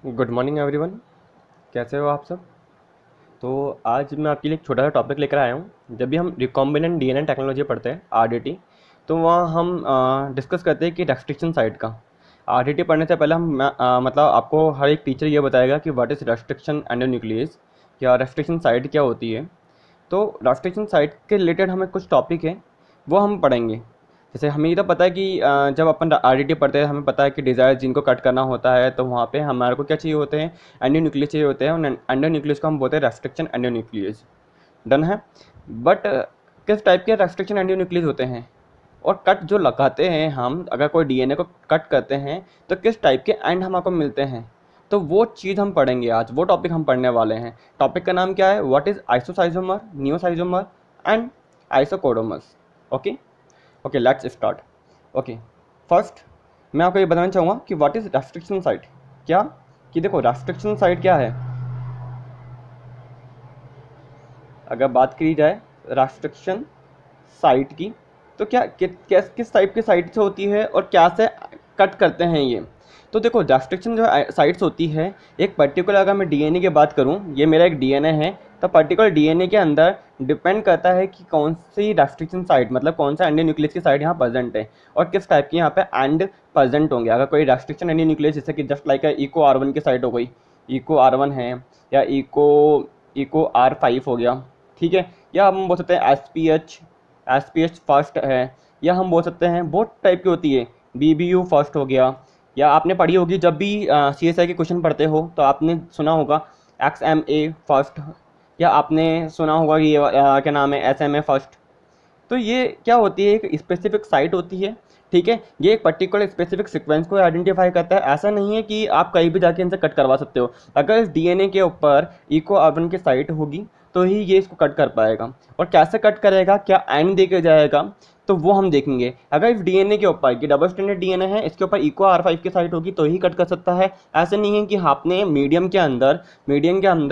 Good morning everyone. कैसे हो आप सब। तो आज मैं आपके लिए एक छोटा सा टॉपिक लेकर आया हूँ। जब भी हम रिकॉम्बिनेंट डीएनए टेक्नोलॉजी पढ़ते हैं आरडीटी, तो वहाँ हम डिस्कस करते हैं कि रेस्ट्रिक्शन साइट का। आरडीटी पढ़ने से पहले मतलब आपको हर एक टीचर ये बताएगा कि व्हाट इज़ रेस्ट्रिक्शन एंडोन्यूक्लियस या रेस्ट्रिक्शन साइट क्या होती है। तो रेस्ट्रिक्शन साइट के रिलेटेड हमें कुछ टॉपिक है वो हम पढ़ेंगे। जैसे हमें ये तो पता है कि जब अपन आरडीटी पढ़ते हैं हमें पता है कि डिज़ायर जीन को कट करना होता है, तो वहाँ पे हमारे को क्या चाहिए होते हैं, एंडोन्यूक्लियस चाहिए होते हैं। और एंडोन्यूक्लियस को हम बोलते हैं रेस्ट्रिक्शन एंडोन्यूक्लियस। डन है। बट किस टाइप के रेस्ट्रिक्शन एंडोन्यूक्लियस होते हैं, और कट जो लगाते हैं हम, अगर कोई डीएनए को कट करते हैं तो किस टाइप के एंड हमको मिलते हैं, तो वो चीज़ हम पढ़ेंगे आज। वो टॉपिक हम पढ़ने वाले हैं। टॉपिक का नाम क्या है, what is isoschizomer, neoschizomer and isocaudomers. Okay okay, let's start. Okay, first मैं आपको ये बताना चाहूँगा कि व्हाट इज़ रेस्ट्रिक्शन साइट। क्या कि देखो, रेस्ट्रिक्शन साइट क्या है। अगर बात करी जाए रेस्ट्रिक्शन साइट की, तो क्या किस टाइप की साइट से होती है और क्या से कट करते हैं ये। तो देखो, रेस्ट्रिक्शन जो साइट्स होती है, एक पर्टिकुलर, अगर मैं डीएनए की बात करूँ, ये मेरा एक डीएनए है, तो पर्टिकुलर डीएनए के अंदर डिपेंड करता है कि कौन सी रेस्ट्रिक्शन साइट, मतलब कौन सा एंडोन्यूक्लियस की साइट यहाँ प्रेजेंट है और किस टाइप की यहाँ पे एंड प्रेजेंट होंगे। अगर कोई रेस्ट्रिक्शन एंडोन्यूक्लियस, जैसे कि जस्ट लाइक इको R1 की साइट हो गई, इको R1 है, या इको इको R5 हो गया, ठीक है। या हम बोल सकते हैं एस पी एच फर्स्ट है, या हम बोल सकते हैं बहुत टाइप की होती है, BBU फर्स्ट हो गया। या आपने पढ़ी होगी, जब भी CSI के क्वेश्चन पढ़ते हो तो आपने सुना होगा XMA फर्स्ट, या आपने सुना होगा कि ये क्या नाम है, SMA फर्स्ट। तो ये क्या होती है, एक स्पेसिफिक साइट होती है, ठीक है। ये एक पर्टिकुलर स्पेसिफिक सीक्वेंस को आइडेंटिफाई करता है। ऐसा नहीं है कि आप कहीं भी जाके इनसे कट करवा सकते हो। अगर इस डीएनए के ऊपर इको R1 की साइट होगी तो ही ये इसको कट कर पाएगा। और कैसे कट करेगा, क्या एंड दे के जाएगा, तो वो हम देखेंगे। अगर इस डीएनए के ऊपर, कि डबल स्टैंडर्ड डीएनए है, इसके ऊपर इको R5 की साइट होगी तो ही कट कर सकता है। ऐसे नहीं है कि आपने मीडियम के अंदर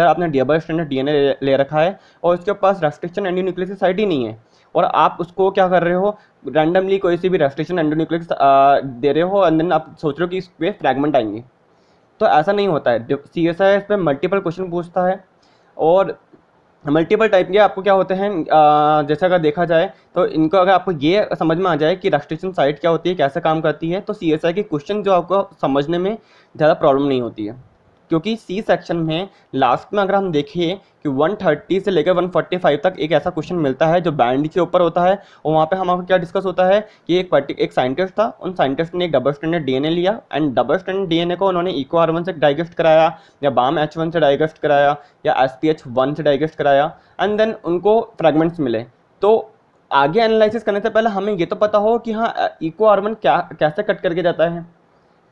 आपने डबल स्टैंडर्ड डीएनए ले रखा है और उसके पास रेस्ट्रिक्शन एंडोन्यूक्लियस की साइट ही नहीं है, और आप उसको क्या कर रहे हो, रैंडमली कोई सी भी रेस्ट्रिक्शन एंडोन्यूक्लियस दे रहे हो, एंड देन आप सोच रहे हो कि इस पे फ्रैगमेंट आएंगे। तो ऐसा नहीं होता है। CSI इस पे मल्टीपल क्वेश्चन पूछता है, और मल्टीपल टाइप के आपको क्या होते हैं, जैसे अगर देखा जाए तो इनको, अगर आपको ये समझ में आ जाए कि रेस्ट्रिक्शन साइट क्या होती है, कैसे काम करती है, तो CSI के क्वेश्चन जो आपको समझने में ज़्यादा प्रॉब्लम नहीं होती है। क्योंकि सी सेक्शन में लास्ट में अगर हम देखिए कि 130 से लेकर 145 तक एक ऐसा क्वेश्चन मिलता है जो बैंड के ऊपर होता है, और वहाँ पे हमारा क्या डिस्कस होता है कि एक साइंटिस्ट था, उन साइंटिस्ट ने एक डबल स्टैंडर्ड डीएनए लिया, एंड डबल स्टैंडर्ड डीएनए को उन्होंने इको R1 से डाइजेस्ट कराया, या बाम H1 से डाइजेस्ट कराया, या SPH1 से डाइजेस्ट कराया, एंड देन उनको फ्रेगमेंट्स मिले। तो आगे एनालिसिस करने से पहले हमें ये तो पता हो कि हाँ, इको R1 क्या कैसे कट करके जाता है,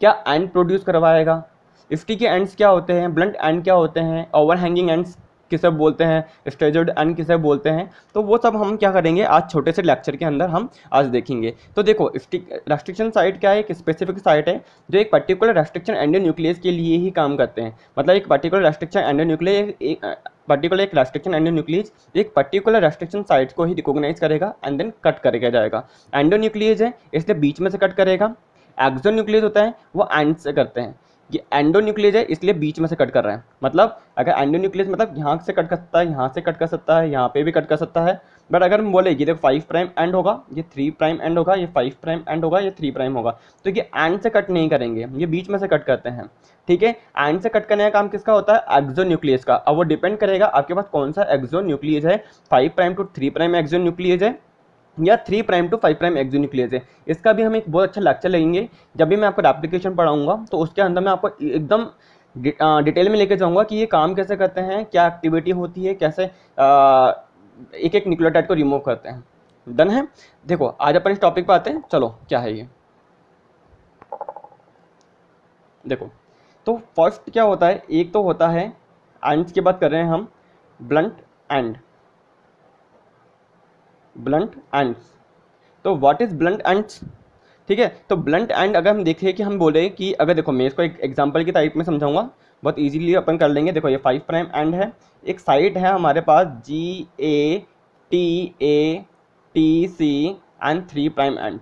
क्या एंड प्रोड्यूस करवाएगा, इसकी के एंड्स क्या होते हैं, ब्लंट एंड क्या होते हैं, ओवर हैंगिंग एंड्स किसे बोलते हैं, स्ट्रेचर्ड एंड किसे बोलते हैं। तो वो सब हम क्या करेंगे आज छोटे से लेक्चर के अंदर हम आज देखेंगे। तो देखो, रेस्ट्रिक्शन साइट क्या है, एक स्पेसिफिक साइट है जो एक पर्टिकुलर रेस्ट्रिक्शन एंडोन्यूक्लियस के लिए ही काम करते हैं। मतलब एक पर्टिकुलर रेस्ट्रिक्शन एंडोन्यूक्लियस एक पर्टिकुलर रेस्ट्रिक्शन साइट को ही रिकॉग्नाइज करेगा एंड देन कट करके जाएगा। एंडोन्यूक्लियस है इसलिए बीच में से कट करेगा, एक्सोन्यूक्लियस होता है वो एंड से करते हैं। ये एंडोन्यूक्लियस है इसलिए बीच में से कट कर रहे हैं। मतलब अगर एंडोन्यूक्लियस मतलब यहाँ से कट कर सकता है, यहाँ से कट कर सकता है, यहाँ पे भी कट कर सकता है। बट अगर हम बोले ये देखो 5 प्राइम एंड होगा, ये 3 प्राइम एंड होगा, ये 5 प्राइम एंड होगा, ये 3 प्राइम होगा, तो ये एंड से कट नहीं करेंगे, ये बीच में से कट करते हैं, ठीक है। एंड से कट करने का काम किसका होता है, एक्सोन्यूक्लियस का। अब वो डिपेंड करेगा आपके पास कौन सा एक्सोन्यूक्लियस है, 5 प्राइम टू 3 प्राइम एक्सोन्यूक्लियस है, या 3 प्राइम टू 5 प्राइम एक्सोन्यूक्लियस है। इसका भी हम एक बहुत अच्छा लेक्चर लेंगे जब भी मैं आपको एप्लीकेशन पढ़ाऊंगा, तो उसके अंदर मैं आपको एकदम डिटेल में लेके जाऊंगा कि ये काम कैसे करते हैं, क्या एक्टिविटी होती है, कैसे एक एक न्यूक्लियोटाइड को रिमूव करते हैं। डन है। देखो आज अपन इस टॉपिक पर आते हैं। चलो क्या है ये, देखो तो फर्स्ट क्या होता है, एक तो होता है एंड्स की बात कर रहे हैं हम, ब्लंट एंड्स। तो व्हाट इज ब्लंट एंड्स, ठीक है। तो ब्लंट एंड अगर हम देखें कि हम बोले कि अगर देखो, मैं इसको एक एग्जांपल की टाइप में समझाऊंगा, बहुत इजीली अपन कर लेंगे। देखो ये 5 प्राइम एंड है, एक साइड है हमारे पास GATATC एंड 3 प्राइम एंड,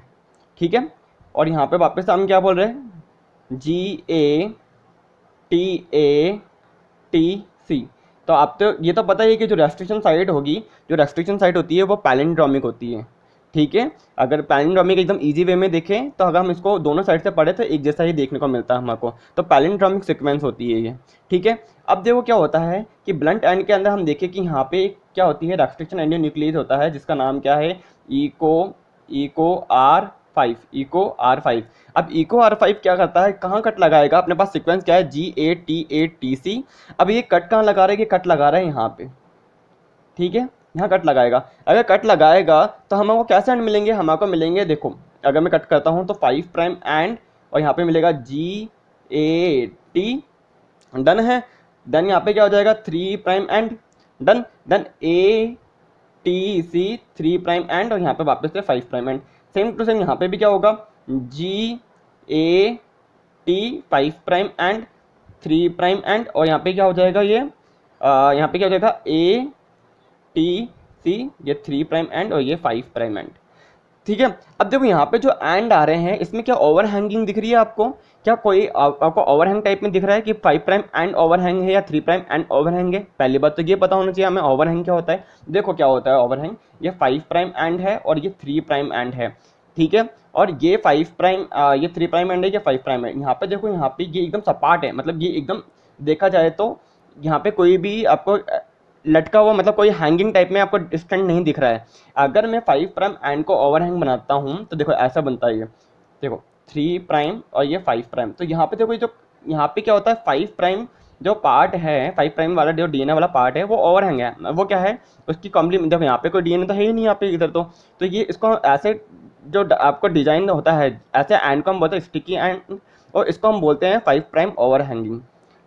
ठीक है। और यहाँ पे वापस हम क्या बोल रहे हैं, GATATC TATC। तो आप तो ये तो पता ही है कि जो रेस्ट्रिक्शन साइट होगी, जो रेस्ट्रिक्शन साइट होती है वो पैलिंड्रोमिक होती है। ठीक है, अगर पैलिंड्रोमिक एकदम इजी वे में देखें तो अगर हम इसको दोनों साइड से पढ़े तो एक जैसा ही देखने को मिलता है हमको, तो पैलिंड्रोमिक सीक्वेंस होती है ये। ठीक है, अब देखो क्या होता है कि ब्लंट एंड के अंदर हम देखें कि यहाँ पे क्या होती है, रेस्ट्रिक्शन एंडोन्यूक्लियस होता है जिसका नाम क्या है, इको R5। अब इको R5 क्या करता है, कहाँ कट लगाएगा, अपने पास सीक्वेंस क्या है GATATC। अब ये कट कहाँ लगा रहा है, ये कट लगा रहा है यहाँ पे। ठीक है, यहाँ कट लगाएगा। अगर कट लगाएगा तो हमको कैसे एंड मिलेंगे, हमको मिलेंगे, देखो अगर मैं कट करता हूँ तो 5 प्राइम एंड, और यहाँ पे मिलेगा GAT, डन है। देन यहाँ पे क्या हो जाएगा 3 prime end, done. Then ATC 3 prime end, और यहाँ पे वापस से 5 prime end. Same to same यहाँ पे भी क्या होगा, GAT 5 prime end 3 prime end, और यहाँ पे क्या हो जाएगा ये यहाँ पे क्या हो जाएगा ATC, ये 3 प्राइम एंड और ये 5 प्राइम एंड। ठीक है, अब देखो यहाँ पे जो एंड आ रहे हैं इसमें क्या ओवरहैंगिंग दिख रही है आपको, क्या कोई आपको ओवरहैंग टाइप में दिख रहा है कि 5 प्राइम एंड ओवरहैंग है या 3 प्राइम एंड ओवरहैंग है। पहली बात तो ये पता होना चाहिए हमें ओवरहैंग क्या होता है। देखो क्या होता है ओवरहैंग, ये 5 प्राइम एंड है और ये 3 प्राइम एंड है। ठीक है, और ये 5 प्राइम ये 3 प्राइम एंड है, ये 5 प्राइम है। यहाँ पे देखो, यहाँ पे ये एकदम सपाट है, मतलब ये एकदम देखा जाए तो यहाँ पे कोई भी आपको लटका हुआ, मतलब कोई हैंगिंग टाइप में आपको डिस्टेंट नहीं दिख रहा है। अगर मैं 5 प्राइम एंड को ओवरहैंग बनाता हूँ तो देखो ऐसा बनता है ये, देखो 3 प्राइम और ये 5 प्राइम। तो यहाँ पे देखो जो यहाँ पे क्या होता है, 5 प्राइम जो पार्ट है, 5 प्राइम वाला जो DNA वाला पार्ट है वो ओवरहैंग है। वो क्या है, उसकी कॉम्प्लीमेंट, देखो यहाँ पे कोई DNA तो है ही नहीं यहाँ पे इधर, तो ये इसको ऐसे जो आपको डिजाइन होता है ऐसे एंड को हम बोलते हैं स्टिकी एंड, और इसको हम बोलते हैं 5 प्राइम ओवरहैंगिंग।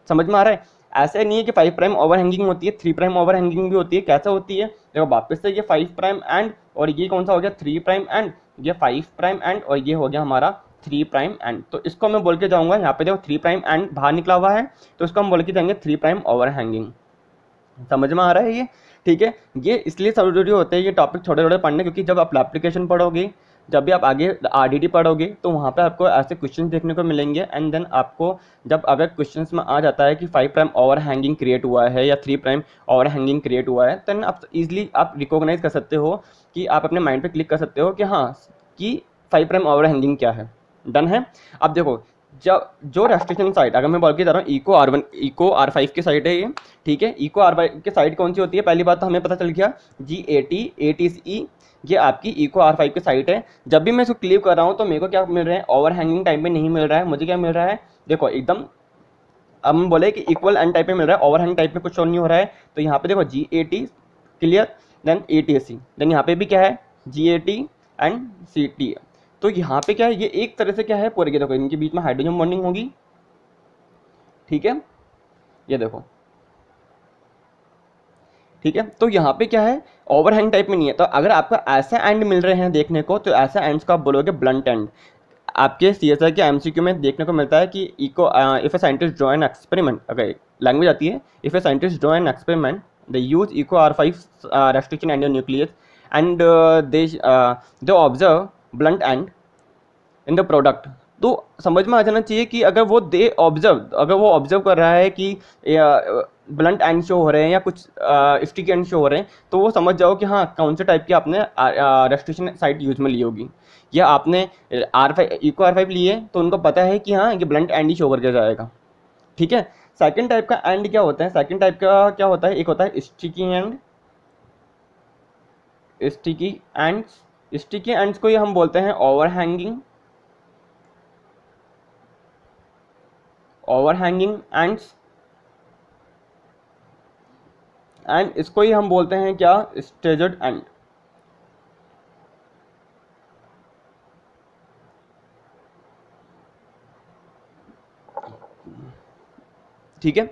समझ में आ रहा है, ऐसे नहीं है कि 5 प्राइम ओवरहैंगिंग होती है, 3 प्राइम ओवरहैंगिंग भी होती है। कैसे होती है, देखो वापस से ये 5 प्राइम एंड, और ये कौन सा हो गया 3 प्राइम एंड, ये 5 प्राइम एंड, और ये हो गया हमारा 3 प्राइम एंड। तो इसको मैं बोल के जाऊंगा, यहाँ पे देखो 3 प्राइम एंड बाहर निकला हुआ है तो इसको हम बोल के जाएंगे 3 प्राइम ओवरहैंगिंग। समझ में आ रहा है ये। ठीक है, ये इसलिए जरूरी होते हैं ये टॉपिक छोटे छोटे पढ़ने, क्योंकि जब आप एप्लीकेशन पढ़ोगे, जब भी आप आगे RDT पढ़ोगे तो वहाँ पे आपको ऐसे क्वेश्चन देखने को मिलेंगे। एंड देन आपको जब अगर क्वेश्चंस में आ जाता है कि 5 प्राइम ओवर हैंगिंग क्रिएट हुआ है या 3 प्राइम ओवर हैंगिंग क्रिएट हुआ है, देन आप इजीली आप रिकॉग्नाइज कर सकते हो कि आप अपने माइंड पे क्लिक कर सकते हो कि हाँ कि 5 प्राइम ओवर हैंगिंग क्या है। डन है। अब देखो जब जो रेस्ट्रिक्शन साइट अगर मैं बोल के जा रहा हूँ इको R5 की साइट है ये। ठीक है, इको R5 की साइट कौन सी होती है, पहली बात तो हमें पता चल गया GATATC, ये आपकी इको R5 की साइट है। जब भी मैं इसको क्लिक कर रहा हूँ तो मेरे को क्या मिल रहा है, ओवर हैंगिंग टाइप में नहीं मिल रहा है, मुझे क्या मिल रहा है, देखो एकदम हम बोले कि इक्वल एंड टाइप में मिल रहा है, ओवर हैंग टाइप में कुछ शो नहीं हो रहा है। तो यहाँ पे देखो GAT clear, then ATC, then यहाँ पे भी क्या है GAT एंड CT। तो यहाँ पे क्या है, ये एक तरह से क्या है पूरे के, देखो इनके बीच में हाइड्रोजन बॉन्डिंग होगी। ठीक है, ये देखो, ठीक है, तो यहाँ पे क्या है ओवरहैंग टाइप में नहीं है। तो अगर आपको ऐसे एंड मिल रहे हैं देखने को तो ऐसे एंड्स को आप बोलोगे ब्लंट एंड। आपके CSI के MCQ में देखने को मिलता है कि if a scientist draw an experiment, अगर लैंग्वेज आती है, if a scientist draw an experiment they use Eco R5 restriction endonuclease and they observe blunt end in the product. तो समझ में आ जाना चाहिए कि अगर वो ऑब्जर्व कर रहा है कि ब्लंट एंड शो हो रहे हैं या कुछ स्टिकी एंड शो हो रहे हैं, तो वो समझ जाओ कि हाँ कौन से टाइप की आपने रेस्ट्रिक्शन साइट यूज में ली होगी, या आपने इको R5 लिए तो उनको पता है कि हाँ ये ब्लंट एंड ही शो करके जाएगा। ठीक है, सेकंड टाइप का एंड क्या होता है, सेकंड टाइप का क्या होता है, एक होता है स्टिकी एंड्स को ये हम बोलते हैं ओवरहैंगिंग एंड्स, एंड इसको ही हम बोलते हैं क्या, स्टेजड एंड। ठीक है,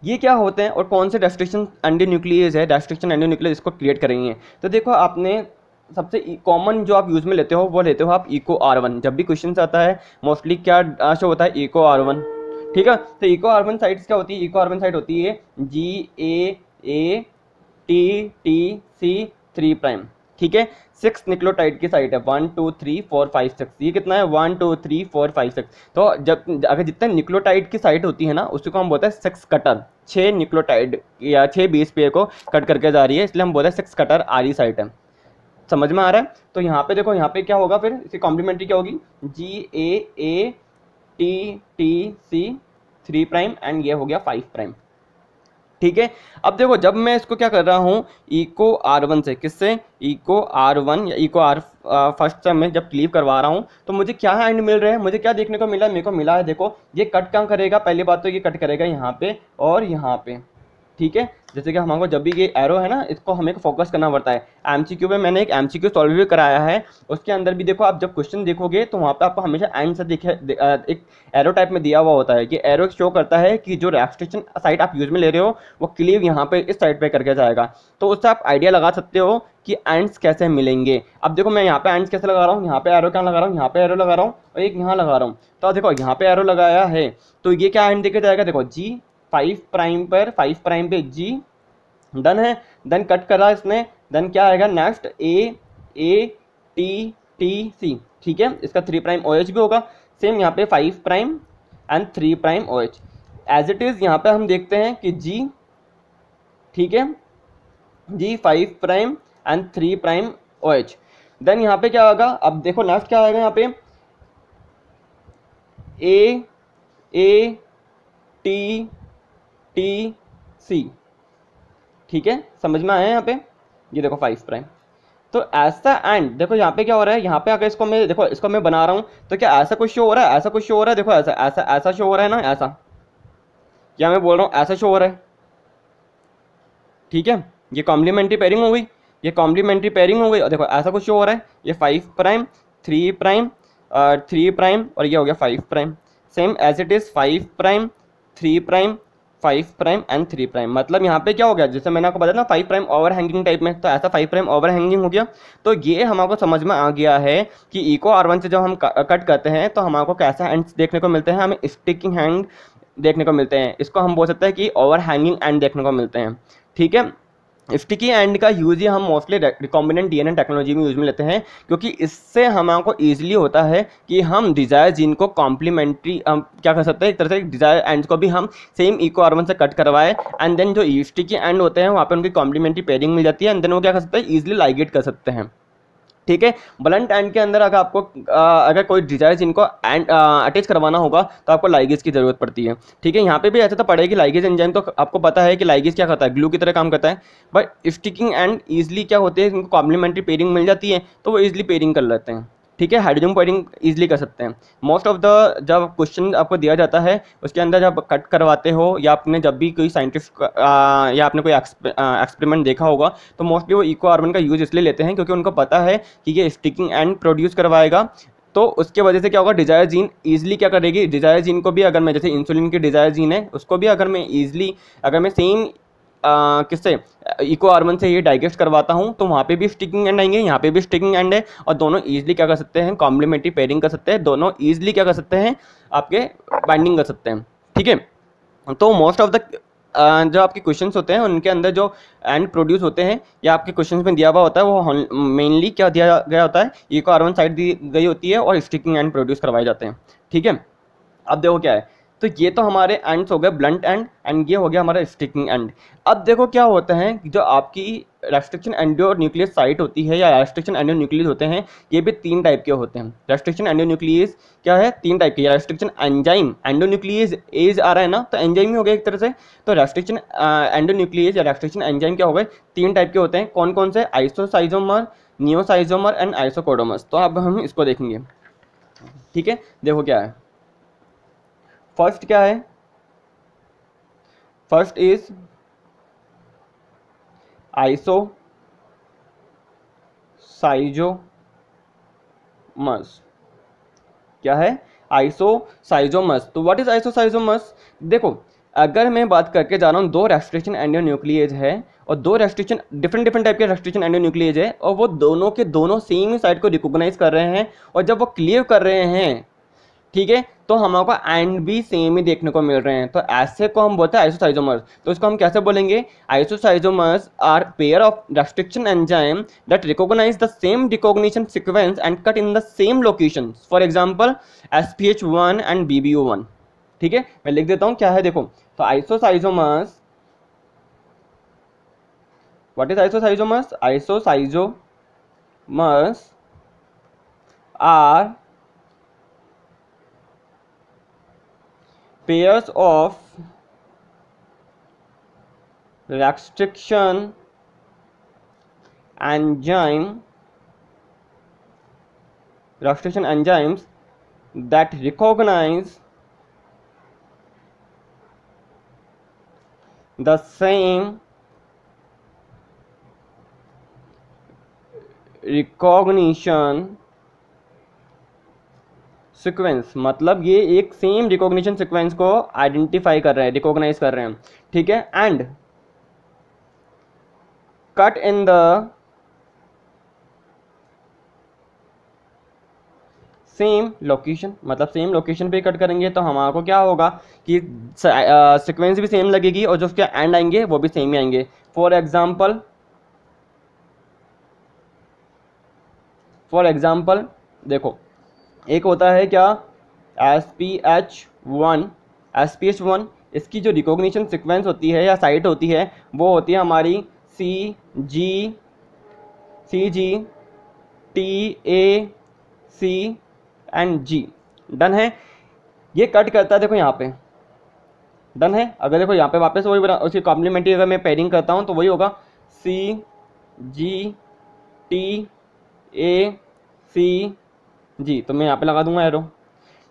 ये क्या होते हैं और कौन से रेस्ट्रिक्शन एंडोन्यूक्लियस है, रेस्ट्रिक्शन एंडोन्यूक्लियस इसको क्रिएट करेंगे। तो देखो आपने सबसे कॉमन जो आप यूज में लेते हो वो लेते हो आप इको R1। जब भी क्वेश्चन आता है मोस्टली क्या शो होता है, इको R1। ठीक है, तो इको R1 साइट्स क्या होती है, इको R1 साइट होती है GAATTC 3 प्राइम। ठीक है। 6 न्यूक्लियोटाइड की साइट है, 1 2 3 4 5 6, ये कितना है 1 2 3 4 5 6। तो जब अगर जितना न्यूक्लियोटाइड की साइट होती है ना उसी को हम बोलते हैं 6 कटर, 6 न्यूक्लियोटाइड या 6 बेस पेयर को कट करके जा रही है, इसलिए हम बोलते हैं 6 कटर आरी साइट है। समझ में आ रहा है? तो यहाँ पे देखो, यहाँ पे क्या होगा फिर, इसकी कॉम्प्लीमेंट्री क्या होगी, GAATTC 3 प्राइम एंड ये हो गया 5 प्राइम। ठीक है। अब देखो जब मैं इसको क्या कर रहा हूँ, इको R1 से, किससे, इको R1 या इको R फर्स्ट से मैं जब क्लीव करवा रहा हूँ तो मुझे क्या एंड मिल रहा है, मुझे क्या देखने को मिला, मेरे को मिला है देखो ये कट कहाँ करेगा, पहली बात तो ये कट करेगा यहाँ पे और यहाँ पे। ठीक है। जैसे कि हमको जब भी ये एरो है ना इसको हमें फोकस करना पड़ता है। एमसीक्यू में मैंने एक एमसीक्यू सॉल्व भी कराया है, उसके अंदर भी देखो आप जब क्वेश्चन देखोगे तो वहाँ पे आपको हमेशा एंड से एक एरो टाइप में दिया हुआ होता है कि एरो शो करता है कि जो रेस्ट्रिक्शन साइट आप यूज में ले रहे हो वो क्लीव यहाँ पे इस साइड पे करके जाएगा। तो उससे आप आइडिया लगा सकते हो कि एंड्स कैसे मिलेंगे। अब देखो मैं यहाँ पे एंड्स कैसे लगा रहा हूँ, यहाँ पे एरो क्या लगा रहा हूँ, यहाँ पे एरो लगा रहा हूँ और एक यहाँ लगा रहा हूँ। तो देखो यहाँ पे एरो लगाया है तो ये क्या एंड देके जाएगा, देखो G 5 प्राइम पर, 5 प्राइम पे G डन है, देन कट करा इसने, देन क्या आएगा नेक्स्ट AATTC। ठीक है। इसका 3 प्राइम OH भी होगा, सेम यहाँ पे 5 prime end 3 prime OH as it is. यहाँ पे हम देखते हैं कि G, ठीक है, G 5 prime end 3 prime OH। Then यहाँ पे क्या होगा, अब देखो नेक्स्ट क्या आएगा यहाँ पे AATTC। ठीक है, समझ में आया यहाँ पे, ये देखो 5 प्राइम। तो ऐसा एंड देखो यहाँ पे क्या हो रहा है, यहाँ पे अगर इसको मैं देखो इसको मैं बना रहा हूँ तो क्या ऐसा कुछ शो हो रहा है, ऐसा कुछ शो हो रहा है, देखो ऐसा ऐसा ऐसा शो हो रहा है ना, ऐसा क्या मैं बोल रहा हूँ, ऐसा शो हो रहा है। ठीक है, ये कॉम्प्लीमेंट्री पेयरिंग हो गई, ये कॉम्प्लीमेंट्री पेयरिंग हो गई और देखो ऐसा कुछ शो हो रहा है, ये 5 प्राइम 3 प्राइम 3 प्राइम और ये हो गया 5 prime. Same as it is 5 prime 3 prime 5 prime end 3 prime. मतलब यहाँ पे क्या हो गया, जैसे मैंने आपको बताया ना 5 प्राइम ओवर हैंगिंग टाइप में, तो ऐसा 5 प्राइम ओवर हैंगिंग हो गया। तो ये हमको समझ में आ गया है कि इको R1 से जब हम कट करते हैं तो हमको कैसा एंड्स देखने को मिलते हैं, हमें स्टिकिंग हैंड देखने को मिलते हैं, इसको हम बोल सकते हैं कि ओवर हैंगिंग एंड देखने को मिलते हैं। ठीक है। स्टिकी एंड का यूज़ ही हम मोस्टली रिकॉम्बिनेंट डीएनए टेक्नोलॉजी में यूज में लेते हैं, क्योंकि इससे हमको ईजिली होता है कि हम डिजायर जीन को कॉम्प्लीमेंट्री क्या कर सकते हैं, एक तरह से डिजायर एंड्स को भी हम सेम इको R1 से कट करवाए एंड देन जो स्टिकी एंड होते हैं वहाँ पे उनकी कॉम्प्लीमेंट्री पेयरिंग मिल जाती है एंड देन वो क्या कर सकते हैं, ईजिली लाइगेट कर सकते हैं। ठीक है। ब्लंट एंड के अंदर अगर आपको अगर कोई डिजायर जिनको अटैच करवाना होगा तो आपको लाइगेज की जरूरत पड़ती है। ठीक है। यहाँ पे भी ऐसा तो पड़ेगी, लाइगेज एंजाइम तो आपको पता है कि लाइगेज क्या करता है, ग्लू की तरह काम करता है, बट स्टिकिंग एंड ईजिली क्या होते हैं, इनको कॉम्प्लीमेंट्री पेयरिंग मिल जाती है तो वो ईजिली पेयरिंग कर लेते हैं। ठीक है, हाइड्रोजन पेयरिंग ईजिली कर सकते हैं। मोस्ट ऑफ द जब क्वेश्चन आपको दिया जाता है उसके अंदर जब कट करवाते हो या आपने जब भी कोई साइंटिस्ट या आपने कोई एक्सपेरिमेंट देखा होगा तो मोस्टली वो इको R1 का यूज इसलिए लेते हैं क्योंकि उनको पता है कि ये स्टिकिंग एंड प्रोड्यूस करवाएगा। तो उसके वजह से क्या होगा, डिजायर जीन ईजिली क्या करेगी, डिजायर जीन को भी अगर मैं जैसे इंसुलिन की डिजायर जीन है उसको भी अगर मैं ईजिली अगर मैं सेम किससे इको R1 से ये डाइजेस्ट करवाता हूँ तो वहाँ पे भी स्टिकिंग एंड आएंगे, यहाँ पे भी स्टिकिंग एंड है और दोनों ईजिली क्या कर सकते हैं, कॉम्प्लीमेंट्री पेयरिंग कर सकते हैं, दोनों ईजिली क्या कर सकते हैं, आपके बाइंडिंग कर सकते हैं। ठीक है। तो मोस्ट ऑफ द जो आपके क्वेश्चंस होते हैं उनके अंदर जो एंड प्रोड्यूस होते हैं या आपके क्वेश्चंस में दिया हुआ होता है वो मेनली क्या दिया गया होता है, इको R1 साइड दी गई होती है और स्टिकिंग एंड प्रोड्यूस करवाए जाते हैं। ठीक है। अब देखो क्या है, तो ये तो हमारे एंड्स हो गए ब्लंट एंड ये हो गया हमारा स्टिकिंग एंड। अब देखो क्या होता है कि जो आपकी रेस्ट्रिक्शन एंडोन्यूक्लियस साइट होती है या रेस्ट्रिक्शन एंडोन्यूक्लियस होते हैं ये भी 3 टाइप के होते हैं। रेस्ट्रिक्शन एंडोन्यूक्लियस क्या है, 3 टाइप के, रेस्ट्रिक्शन एंजाइम एंडोन्यूक्लियस एज आ रहा है ना तो एंजाइम ही हो गया एक तरह से। तो रेस्ट्रिक्शन एंडोन्यूक्लियस या रेस्ट्रिक्शन एंजाइम क्या हो गए, 3 टाइप के होते हैं। कौन कौन से, आइसोसाइजोमर, नियोसाइजोमर एंड आइसोकोडोमस। तो अब हम इसको देखेंगे। ठीक है, देखो क्या है, फर्स्ट क्या है, फर्स्ट इज आइसोसाइजोमस। क्या है, आइसोसाइजोमस। तो व्हाट इज आइसोसाइजोमस, देखो अगर मैं बात करके जा रहा हूँ 2 रेस्ट्रिक्शन एंडोन्यूक्लियेज है और 2 रेस्ट्रिक्शन डिफरेंट टाइप के रेस्ट्रिक्शन एंडोन्यूक्लियेज है और वो दोनों के दोनों सेम साइट को रिकॉग्नाइज कर रहे हैं और जब वो क्लीव कर रहे हैं, ठीक है, तो हमको एंड भी सेम ही देखने को मिल रहे हैं, तो ऐसे को हम बोलते हैं आइसोसाइजोमर्स। तो इसको हम कैसे बोलेंगे, isoschizomers are pair of restriction enzyme that recognise the same recognition sequence and cut in the same location, for example SPH1 एंड BBO1। ठीक है, मैं लिख देता हूं क्या है, देखो। तो isoschizomers, what is isoschizomers? Isoschizomers are pairs of restriction enzymes that recognize the same recognition sequence, मतलब ये एक सेम रिकॉग्निशन सीक्वेंस को आइडेंटिफाई कर रहे हैं, रिकॉग्नाइज कर रहे हैं। ठीक है, and cut in the same location, मतलब सेम लोकेशन पे कट करेंगे तो हमारे क्या होगा कि सीक्वेंस भी सेम लगेगी और जो उसके एंड आएंगे वो भी सेम ही आएंगे। फॉर एग्जाम्पल देखो, एक होता है क्या, SPH1, इसकी जो रिकॉग्निशन सीक्वेंस होती है या साइट होती है वो होती है हमारी CG, TA, C and G। Done है, ये कट करता है, देखो यहाँ पे डन है। अगर देखो यहाँ पे वापस वही उसकी कॉम्प्लीमेंट्री अगर मैं पेयरिंग करता हूँ तो वही होगा CG, TA, C, G, तो मैं यहाँ पे लगा दूंगा एरो।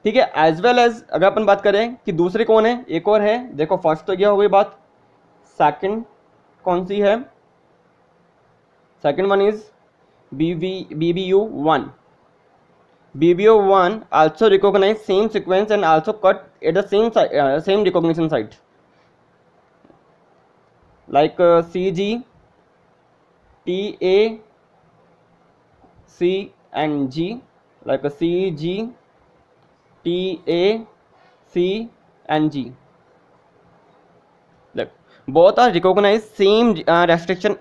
ठीक है, एज वेल एज अगर अपन बात करें कि दूसरे कौन है, एक और है, देखो फर्स्ट तो क्या हो गई बात, सेकंड कौन सी है, second one is BBO1 also recognize same sequence and also cut at the same recognition site, like CG, TA, C and G, like CG, TA, C and G. Look, both are recognized same restriction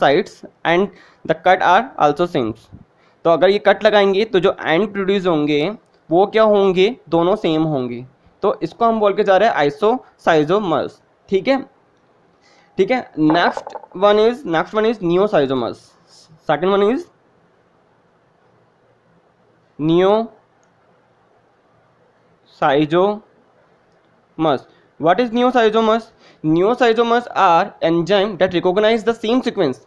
sites and the cut are also same. तो अगर ये cut लगाएंगे तो जो and produce होंगे वो क्या होंगे, दोनों सेम होंगे। तो इसको हम बोल के जा रहे हैं आइसोसाइजोमर्स। ठीक है, ठीक है। Next one is neoschizomers. Second one is neoschizomers. What is neosizomers? Neosizomers are enzyme that recognize the same sequence,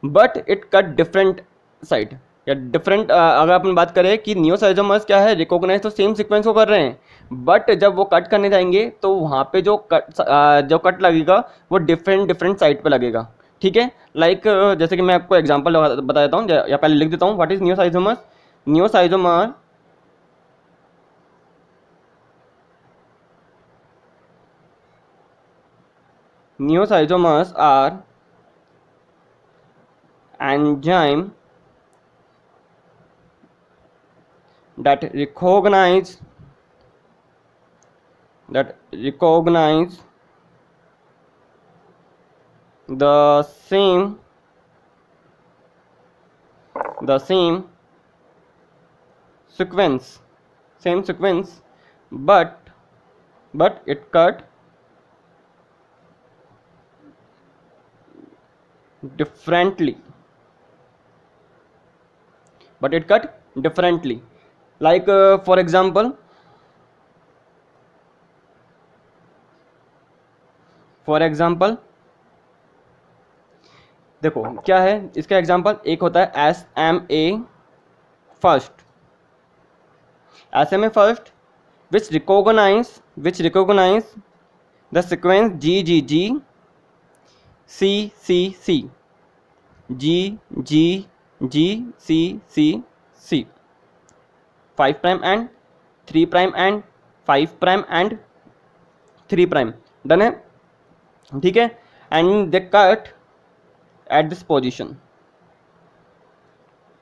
but it cut different site या डिफरेंट। अगर अपन बात करें कि नियोसाइजोमर्स क्या है, रिकॉग्नाइज तो सेम सीक्वेंस को कर रहे हैं, बट जब वो कट करने जाएंगे तो वहाँ पे जो कट लगेगा वो डिफरेंट साइट पे लगेगा। ठीक है, लाइक जैसे कि मैं आपको एग्जांपल बता देता हूँ या पहले लिख देता हूँ। What is neoschizomers? Neosizomers are enzyme that recognize the same sequence, but it cut differently, like for example देखो क्या है इसका एग्जांपल। एक होता है SMA first which recognize the sequence GGG CCC, GGGCCC, 5 prime and 3 prime and 5 prime and 3 prime। Done है, ठीक है। And they cut at this position,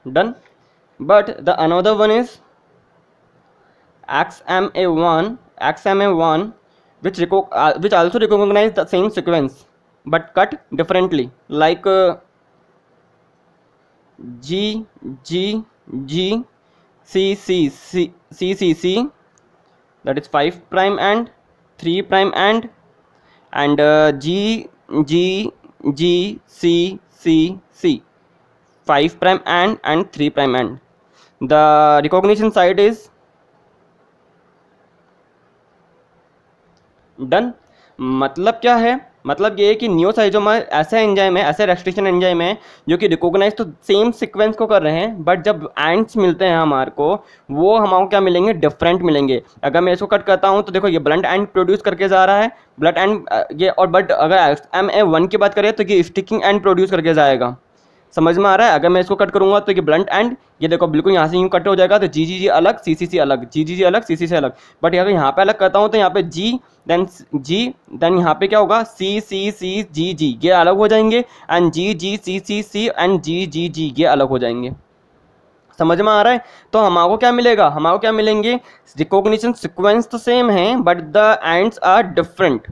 done। But the another one is XMA1 which also recognize the same sequence but cut differently, like G G G C C C C C C, that is 5 prime and 3 prime and G G G C C C, 5 prime and 3 prime end. The recognition site is done. मतलब क्या है, मतलब ये है कि नियोसाइजोमर ऐसा enzyme है, ऐसा रेस्ट्रिक्शन एंजाइम है जो कि रिकॉग्नाइज तो सेम सीक्वेंस को कर रहे हैं, बट जब एंड्स मिलते हैं हमारे को, वो हमारे क्या मिलेंगे, डिफरेंट मिलेंगे। अगर मैं इसको कट करता हूँ तो देखो ये ब्लंट एंड प्रोड्यूस करके जा रहा है, ब्लंट एंड ये, और बट अगर XMA1 की बात करें तो ये स्टिकिंग एंड प्रोड्यूस करके जाएगा। समझ में आ रहा है? अगर मैं इसको कट करूंगा तो ये ब्लंट एंड, ये देखो बिल्कुल यहाँ से यूँ कट हो जाएगा, तो जी अलग, सी अलग, जी अलग, सी अलग। बट अगर यहाँ पे अलग करता हूँ तो यहाँ पे जी देन यहाँ पे क्या होगा, सी जी ये अलग हो जाएंगे, एंड जी सी एंड जी ये अलग हो जाएंगे। समझ में आ रहा है? तो हमारे को क्या मिलेगा, हमारे को क्या मिलेंगे, रिकॉग्निशन सीक्वेंस तो सेम है but the ends are different.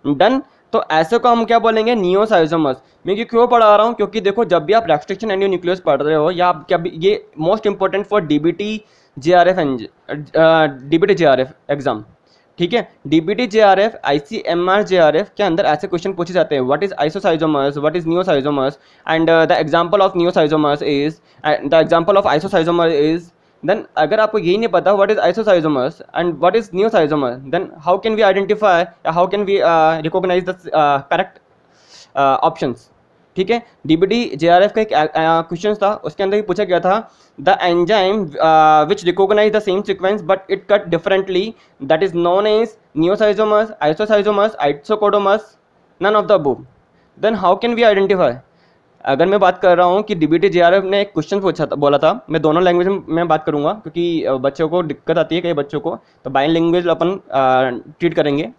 Done. तो ऐसे को हम क्या बोलेंगे, नियोसाइजोमर्स। मैं क्यों पढ़ा रहा हूँ, क्योंकि देखो जब भी आप रेस्ट्रिक्शन एंडोन्यूक्लियस पढ़ रहे हो, या आप क्या भी, ये most important for DBT JRF exam, ठीक है। डीबीटी जेआरएफ, ICMR जेआरएफ के अंदर ऐसे क्वेश्चन पूछे जाते हैं, what is isoschizomers, what is neoschizomers, and the example of neoschizomers is, the example of isoschizomer is. Then अगर आपको यही नहीं पता what is isoschizomers and what is neoschizomer, then how can we identify, how can we recognize the correct options, ठीक है। DBT JRF का एक question था, उसके अंदर ही पूछा गया था, the enzyme which recognize the same sequence but it cut differently, that is known as neoschizomers, isoschizomers, isocaudomers, none of the above. Then how can we identify. अगर मैं बात कर रहा हूँ कि डीबीटी जेआरएफ ने एक क्वेश्चन पूछा था, बोला था, मैं दोनों लैंग्वेज में बात करूँगा क्योंकि बच्चों को दिक्कत आती है, कई बच्चों को, तो बाइन लैंग्वेज अपन ट्रीट करेंगे,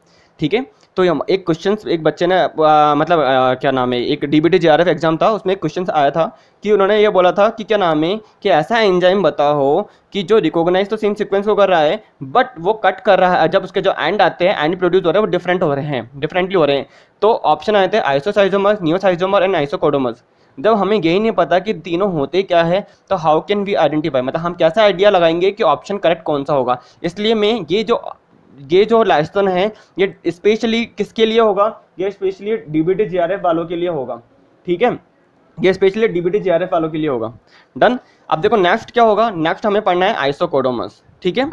ठीक है। तो एक क्वेश्चन, एक बच्चे ने मतलब क्या नाम है, एक डीबीटी जेआरएफ एग्जाम था, उसमें एक क्वेश्चन आया था कि उन्होंने ये बोला था कि क्या नाम है, कि ऐसा एंजाइम बताओ कि जो रिकॉग्नाइज तो सेम सीक्वेंस को कर रहा है बट वो कट कर रहा है, जब उसके जो एंड आते हैं, एंड प्रोड्यूस हो रहे हैं, वो डिफरेंट हो रहे हैं, डिफरेंटली हो रहे हैं। तो ऑप्शन आए थे आइसोसाइजोमर्स, नियोसाइजोमर एंड आइसोकोडोमर्स। जब हमें यही नहीं पता कि तीनों होते क्या है, तो हाउ कैन वी आइडेंटिफाई, मतलब हम कैसा आइडिया लगाएंगे कि ऑप्शन करेक्ट कौन सा होगा। इसलिए मैं ये जो लेसन है, ये स्पेशली किसके लिए होगा, ये स्पेशली डीबीटी जेआरएफ वालों के लिए होगा, ठीक है। ये स्पेशली डीबीटी जेआरएफ वालों के लिए होगा। डन। अब देखो नेक्स्ट क्या होगा, नेक्स्ट हमें पढ़ना है आइसोकोडोमर्स, ठीक है।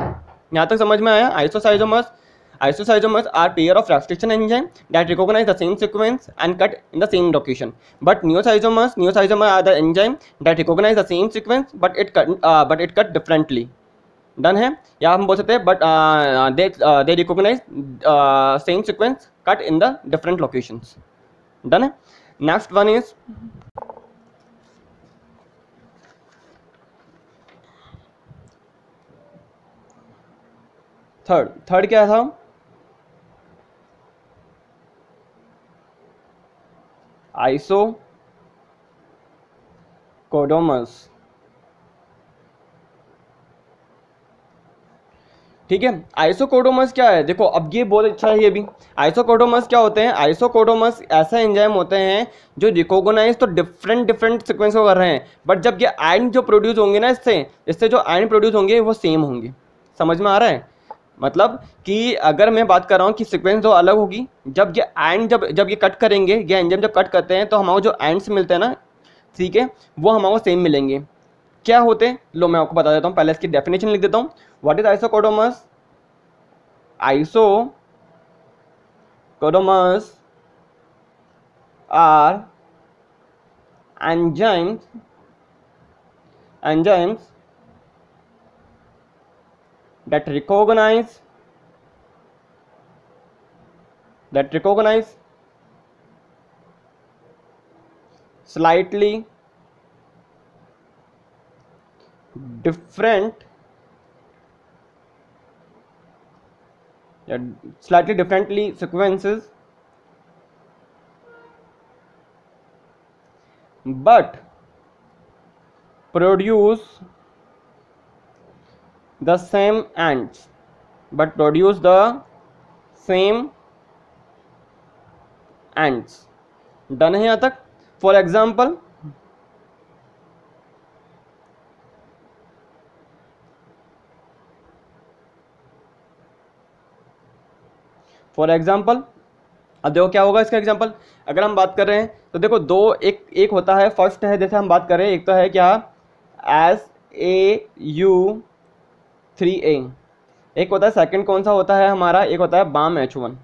यहाँ तक समझ में आया। Isocytomers are pair of restriction enzyme that recognize the same sequence and cut in the same location. But neocytomers are the enzyme that recognize the same sequence but it cut differently. Done है। या हम बोल सकते हैं but they recognise same sequence cut in the different locations. Done है। Next one is third क्या था, आइसोकोडोमस, ठीक है। आइसोकोडोमस क्या है, देखो अब ये बहुत अच्छा है। ये भी आइसोकोडोमस क्या होते हैं, आइसोकोडोमस ऐसा एंजाइम होते हैं जो रिकॉग्नाइज तो डिफरेंट सीक्वेंस को कर रहे हैं, बट जब ये आयन जो प्रोड्यूस होंगे ना, इससे जो आयन प्रोड्यूस होंगे वो सेम होंगे। समझ में आ रहा है? मतलब कि अगर मैं बात कर रहा हूँ कि सीक्वेंस दो अलग होगी, जब ये आयन जब ये कट करेंगे, ये एंजाइम जब कट करते हैं तो हमारे जो एंड्स मिलते हैं ना, ठीक है, वो हमारे सेम मिलेंगे। क्या होते हैं, लो मैं आपको बता देता हूँ, पहले इसकी डेफिनेशन लिख देता हूँ। What is isocaudomers? Isocaudomers are enzymes that recognize slightly differently sequences but produce the same ends but produce the same ends. Done है यहाँ तक। फॉर एग्जाम्पल अब देखो क्या होगा इसका एग्जांपल। अगर हम बात कर रहे हैं तो देखो दो, एक होता है, फर्स्ट है जैसे हम बात कर रहे हैं, एक तो है क्या SAU3A, एक होता है सेकंड कौन सा होता है हमारा, एक होता है BAM-H1।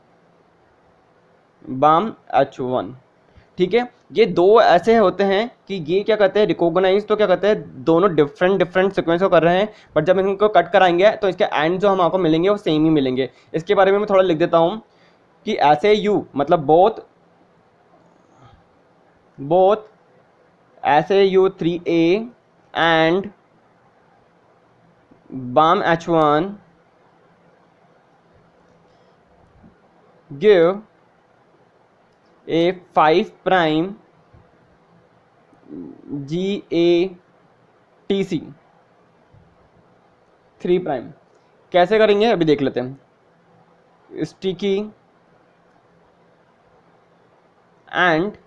ठीक है, ये दो ऐसे होते हैं कि ये क्या कहते हैं रिकॉग्नाइज, तो क्या कहते हैं दोनों डिफरेंट सीक्वेंस को कर रहे हैं, बट जब इनको कट कराएंगे तो इसके एंड जो हमको मिलेंगे वो सेम ही मिलेंगे। इसके बारे में मैं थोड़ा लिख देता हूँ कि SAU मतलब both SAU3A and BAM-H1 give a 5' GATC 3'। कैसे करेंगे अभी देख लेते हैं। Sticky ends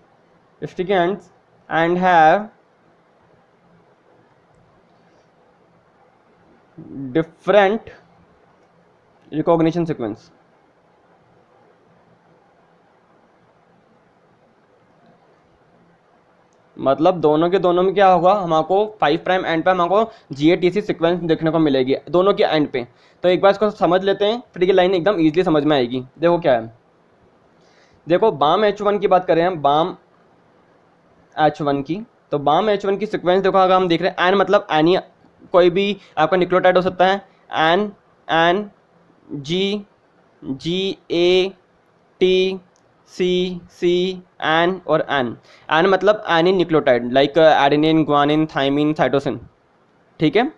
and have different recognition sequence। मतलब दोनों के दोनों में क्या होगा, हमको 5' एंड पे हमको GATC सीक्वेंस देखने को मिलेगी दोनों के एंड पे। तो एक बार इसको समझ लेते हैं, फिर ये लाइन एकदम इजीली समझ में आएगी। देखो क्या है, देखो BAM-H1 की बात करें हम, BAM-H1 की, तो BAM-H1 की सीक्वेंस देखो, अगर हम देख रहे हैं एन मतलब एनी कोई भी आपका न्यूक्लियोटाइड हो सकता है, N G A T C N और एन मतलब any nucleotide like adenine, guanine, thymine, cytosine. ठीक है,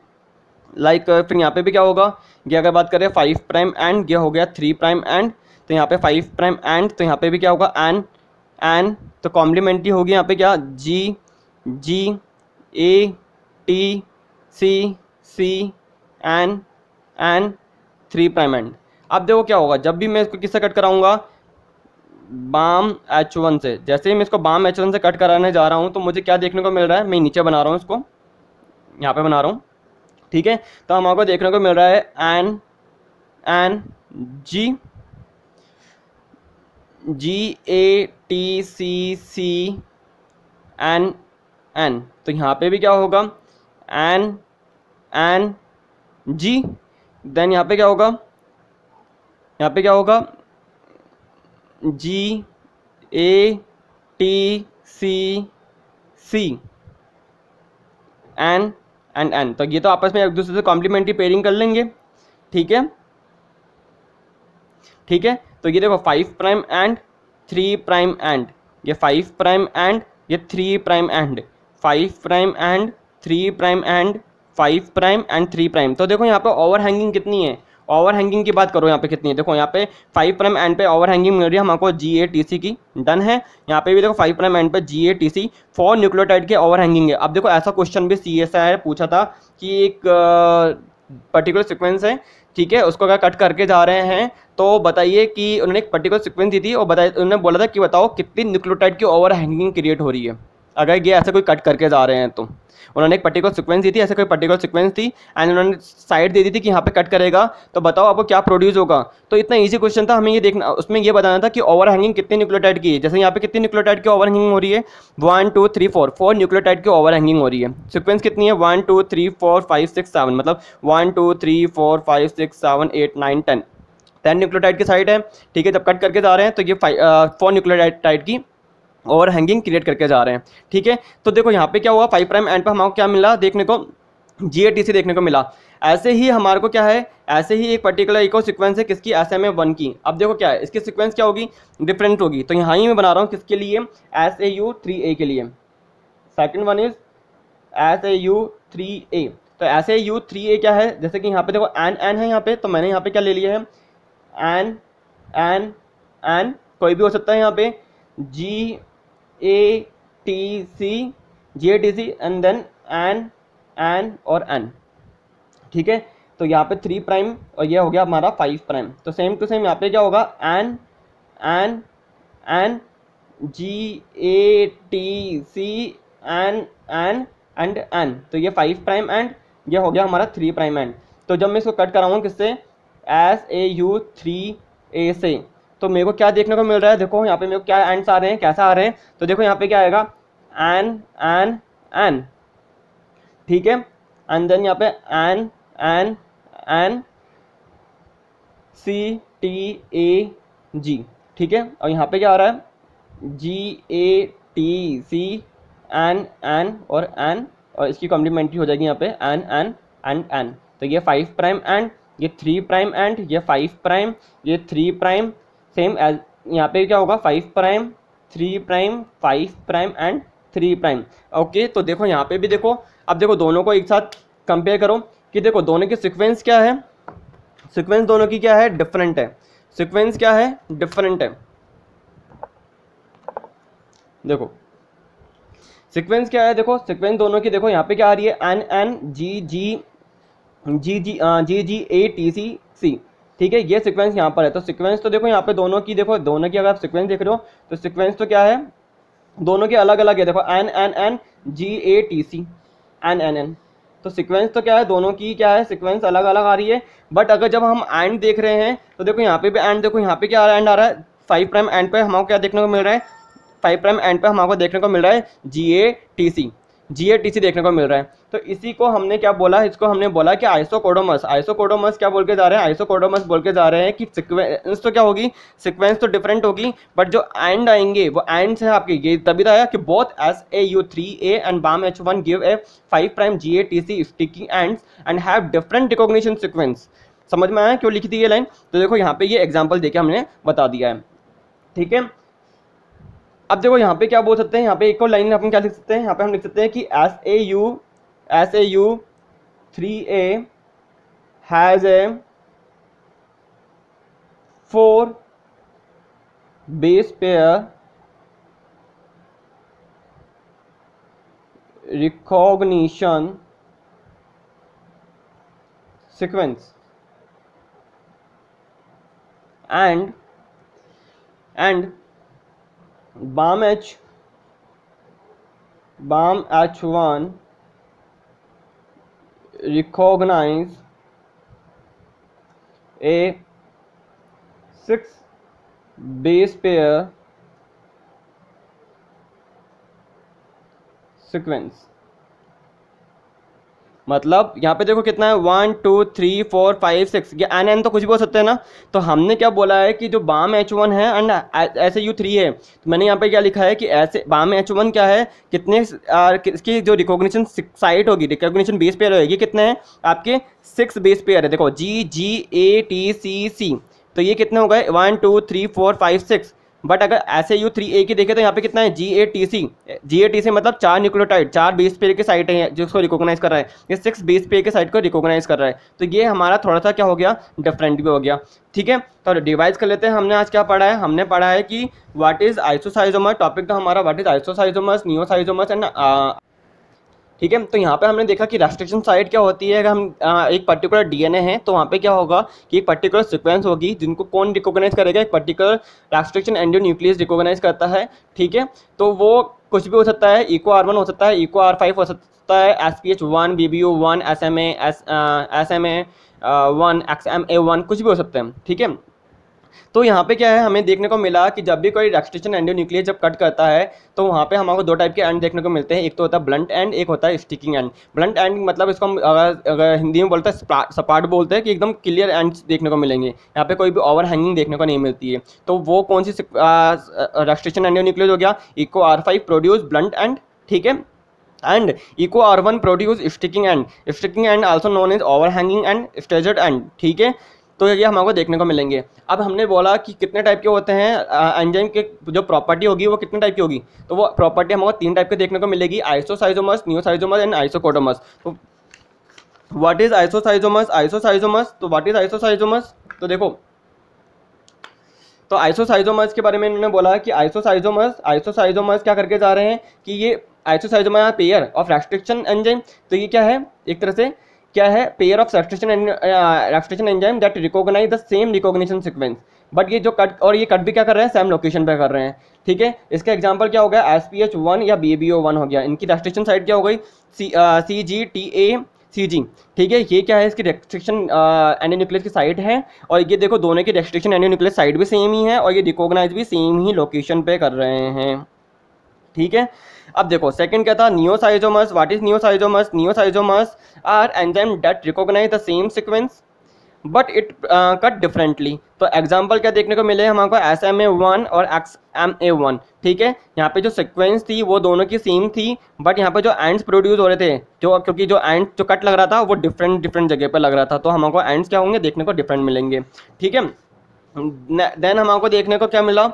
लाइक फिर यहाँ पे भी क्या होगा, ये अगर बात करें 5' एंड, ये हो गया 3' एंड, तो यहाँ पे 5' एंड, तो यहाँ पे भी क्या होगा एन तो कॉम्प्लीमेंट्री होगी यहाँ पे क्या G A T C N 3' end. अब देखो क्या होगा, जब भी मैं इसको किससे कट कराऊंगा, BAM-H1 से। जैसे ही मैं इसको BAM-H1 से कट कराने जा रहा हूँ तो मुझे क्या देखने को मिल रहा है, मैं नीचे बना रहा हूँ इसको, यहाँ पे बना रहा हूँ। ठीक है, तो हमको देखने को मिल रहा है N G A T C N, तो यहाँ पे भी क्या होगा एन G, देन यहाँ पे क्या होगा, G A T C N N. तो ये तो आपस में एक दूसरे से कॉम्प्लीमेंट्री पेयरिंग कर लेंगे। ठीक है, तो ये देखो 5' एंड 3' एंड, ये 5' एंड, ये 3' एंड, 5' एंड 3' एंड, 5' एंड 3'। तो देखो यहाँ पे ओवर हैंगिंग कितनी है, ओवर हैंगिंग की बात करो यहाँ पे कितनी है, देखो यहाँ पे 5' एंड पे ओवर हैंगिंग मिल रही है हमको GATC की। डन है, यहाँ पे भी देखो 5' एंड पे GATC 4 न्यूक्लियोटाइड के ओवर हैंगिंग है। अब देखो ऐसा क्वेश्चन भी CSIR पूछा था कि एक पर्टिकुलर सीक्वेंस है, ठीक है, उसको अगर कट करके जा रहे हैं तो बताइए कि उन्होंने एक पर्टिकुलर सीक्वेंस दी थी और उन्होंने बोला था कि बताओ कितनी न्यूक्लियोटाइड की ओवर हैंगिंग क्रिएट हो रही है अगर ये ऐसे कोई कट करके जा रहे हैं। तो उन्होंने एक पर्टिकुलर सीक्वेंस दी थी, ऐसे कोई पर्टिकुलर सीक्वेंस थी एंड उन्होंने साइड दे दी थी कि यहाँ पे कट करेगा, तो बताओ आपको क्या प्रोड्यूस होगा। तो इतना इजी क्वेश्चन था, हमें ये देखना, उसमें ये बताना था कि ओवर हैंगिंग कितने न्यूक्लियोटाइड की है। जैसे यहाँ पे कितनी न्यूक्लियोटाइड की ओवर हैंगिंग हो रही है, 1 2 3 4 न्यूक्लियोटाइड की ओवर हैंगिंग हो रही है। सीक्वेंस कितनी है, 1 2 3 4 5 6 7, मतलब 1 2 3 4 5 6 7 8 9 10 न्यूक्लियोटाइड की साइड है। ठीक है, जब कट करके जा रहे हैं तो ये 4 न्यूक्लियोटाइड की ओवर हैंगिंग क्रिएट करके जा रहे हैं। ठीक है, तो देखो यहाँ पे क्या हुआ, 5' एंड पे हमको क्या मिला देखने को, GATC देखने को मिला। ऐसे ही हमारे को क्या है, ऐसे ही एक पर्टिकुलर एक और सीक्वेंस है किसकी, SMA1 की। अब देखो क्या है, इसकी सीक्वेंस क्या होगी, डिफरेंट होगी। तो यहाँ ही मैं बना रहा हूँ किसके लिए, SAU3A के लिए। Second one is SAU3A। तो SAU3A क्या है, जैसे कि यहाँ पे देखो एन है यहाँ पे, तो मैंने यहाँ पे क्या ले लिया है, एन कोई भी हो सकता है यहाँ पे, GATC एंड देन एन और एन। ठीक है, तो यहाँ पे 3 प्राइम और ये हो गया हमारा 5 प्राइम। तो सेम टू सेम यहाँ पे क्या होगा, N N N GATC N N and N, तो ये 5 प्राइम एंड ये हो गया हमारा 3 प्राइम एंड। तो जब मैं इसको कट कराऊँ किससे, SAU3A से, तो मेरे को क्या देखने को मिल रहा है, देखो यहाँ पे मेरे को क्या एंड्स आ रहे हैं, कैसा आ रहे हैं, तो देखो यहाँ पे क्या आएगा, एन एन एन, ठीक है, एंड देन यहाँ पे एन एन एन CTAG, ठीक है, और यहाँ पे क्या आ रहा है, GATC एन एन और एन, और इसकी कॉम्प्लीमेंट्री हो जाएगी यहाँ पे एन एन एंड एन। तो ये 5 प्राइम एंड ये 3 प्राइम एंड ये 5 प्राइम ये 3 प्राइम, सेम एज यहाँ पे क्या होगा, 5 prime 3 prime 5 prime end 3 prime. Okay, तो देखो यहाँ पे भी देखो, अब देखो दोनों को एक साथ कंपेयर करो कि देखो दोनों की सीक्वेंस क्या है, सीक्वेंस दोनों की क्या है, डिफरेंट है, सीक्वेंस क्या है, डिफरेंट है। देखो सीक्वेंस क्या है, देखो सीक्वेंस दोनों की देखो यहाँ पे क्या आ रही है, एन एन GGATC, ठीक है, ये सीक्वेंस यहाँ पर है। तो सीक्वेंस तो देखो यहाँ पे दोनों की, देखो दोनों की अगर आप सीक्वेंस देख रहे हो तो सीक्वेंस तो क्या है, दोनों के अलग अलग है, देखो N N N GATC N N N, तो सीक्वेंस तो क्या है, दोनों की क्या है, सीक्वेंस अलग अलग आ रही है। बट अगर जब हम एंड देख रहे हैं तो देखो यहाँ पे भी एंड, देखो यहाँ पे क्या एंड आ रहा है, 5 प्राइम एंड पे हमको क्या देखने को मिल रहा है, 5 प्राइम एंड पे हमको देखने को मिल रहा है GATC देखने को मिल रहा है। तो इसी को हमने क्या बोला, इसको हमने बोला कि आइसोकोडोमस, आइसोकोडोमस क्या बोल के जा रहे हैं, आइसोकोडोमस बोल के जा रहे हैं कि सीक्वेंस तो क्या होगी, सीक्वेंस तो डिफरेंट होगी, बट जो एंड आएंगे वो एंड्स है आपके, ये तभी तो आया कि both SAU3A and BAMH1 give a 5 prime GATC sticky ends and have different recognition sequence. समझ में आया क्यों लिखी थी ये लाइन, तो देखो यहाँ पे ये एग्जाम्पल देके हमने बता दिया है, ठीक है। अब देखो यहाँ पे क्या बोल सकते हैं, यहाँ पे एक और लाइन अपन क्या लिख सकते हैं, यहाँ पे हम लिख सकते हैं कि SAU3A has a 4 base pair recognition sequence and BAMH1 recognize a 6 base pair sequence। मतलब यहाँ पे देखो कितना है, 1 2 3 4 5 6, ये एन तो कुछ भी हो सकते हैं ना। तो हमने क्या बोला है कि जो BAMH1 है एंड SAU3 है, तो मैंने यहाँ पे क्या लिखा है कि ऐसे BAMH1 क्या है, कितने इसकी जो रिकॉग्निशन साइट होगी, रिकॉग्निशन बेस पेयर होगी, कितने हैं आपके 6 बेस पेयर है। देखो GGATCC, तो ये कितने हो गए, 1 2 3 4 5 6। बट अगर SAU3A की देखें तो यहाँ पे कितना है, GATC मतलब 4 न्यूक्लियोटाइड, 4 बेस पेयर की साइट है जिसको रिकॉग्नाइज कर रहा है, ये 6 बेस पेयर की साइट को रिकॉग्नाइज कर रहा है। तो ये हमारा थोड़ा सा क्या हो गया, डिफरेंट भी हो गया, ठीक है। तो डिवाइड कर लेते हैं, हमने आज क्या पढ़ा है, हमने पढ़ा है कि व्हाट इज आइसोसाइजोमर, टॉपिक था हमारा व्हाट इज आइसोसाइजोमर्स, नियोसाइजोमर्स एंड, ठीक है। तो यहाँ पे हमने देखा कि रेस्ट्रिक्शन साइट क्या होती है, अगर हम एक पर्टिकुलर डीएनए है तो वहाँ पे क्या होगा कि एक पर्टिकुलर सीक्वेंस होगी जिनको कौन रिकॉग्नाइज करेगा, एक पर्टिकुलर रेस्ट्रिक्शन एंडोन्यूक्लियस रिकॉग्नाइज करता है, ठीक है। तो वो कुछ भी हो सकता है, EcoR1 हो सकता है, EcoR5 हो सकता है, SPH1 BBU1 SMA1 XMA1 कुछ भी हो सकते हैं, ठीक है। तो यहाँ पे क्या है, हमें देखने को मिला कि जब भी कोई रेस्ट्रिक्शन एंडोन्यूक्लियस जब कट करता है तो वहाँ पे हमको 2 टाइप के एंड देखने को मिलते हैं, एक तो होता है ब्लंट एंड, एक होता है स्टिकिंग एंड। ब्लंट एंड मतलब इसको हम अगर हिंदी में बोलते हैं सपाट बोलते हैं कि एकदम क्लियर एंड्स देखने को मिलेंगे, यहाँ पे कोई भी ओवर हैंगिंग देखने को नहीं मिलती है। तो वो कौन सी रेस्ट्रिक्शन एंडोन्यूक्लियस हो गया, EcoR5 प्रोड्यूस ब्लंट एंड, ठीक है, and EcoR1 produce sticking end also known as overhanging end staggered end, ठीक है। तो ये हमको देखने को मिलेंगे। अब हमने बोला कि कितने टाइप के होते हैं एंजाइम के, जो प्रॉपर्टी होगी वो कितने टाइप की होगी, तो वो प्रॉपर्टी हमको 3 टाइप के देखने को मिलेगी, आइसोसाइजोमर्स, नियोसाइजोमर्स एंड आइसोकोडोमर्स। तो व्हाट इज आइसोसाइजोमर्स, तो व्हाट इज आइसोसाइजोमर्स, तो देखो तो आइसोसाइजोमर्स के बारे में इन्होंने बोला कि आइसोसाइजोमर्स क्या करके जा रहे हैं कि ये isoschizomer pair of restriction enzyme, तो ये क्या है, एक तरह से क्या है, pair of restriction enzyme that recognise the same recognition sequence, but ये जो कट और ये कट भी क्या कर रहे हैं, सेम लोकेशन पे कर रहे हैं। ठीक है, इसका एग्जांपल क्या हो गया, SPH1 या BBO1 हो गया। इनकी रेस्ट्रिक्शन साइट क्या हो गई, CGTACG। ठीक है, ये क्या है, इसकी रेस्ट्रिक्शन एंडोन्यूक्लियस की साइट है, और ये देखो दोनों की रेस्ट्रिक्शन एंडोन्यूक्लियस साइट भी सेम ही है, और ये रिकॉग्नाइज भी सेम ही लोकेशन पे कर रहे हैं। ठीक है, अब देखो सेकंड क्या था, neoschizomers. What is neoschizomers, neoschizomers are enzyme that recognise the same sequence but it cut differently. तो एग्जाम्पल क्या देखने को मिले हमको, SMA1 और XMA1। ठीक है, यहाँ पे जो सीक्वेंस थी वो दोनों की सेम थी, बट यहाँ पे जो एंड्स प्रोड्यूस हो रहे थे, जो क्योंकि जो एंड जो कट लग रहा था वो डिफरेंट जगह पे लग रहा था, तो हमको एंड्स क्या होंगे, देखने को डिफरेंट मिलेंगे। ठीक है, देन हमको देखने को क्या मिला,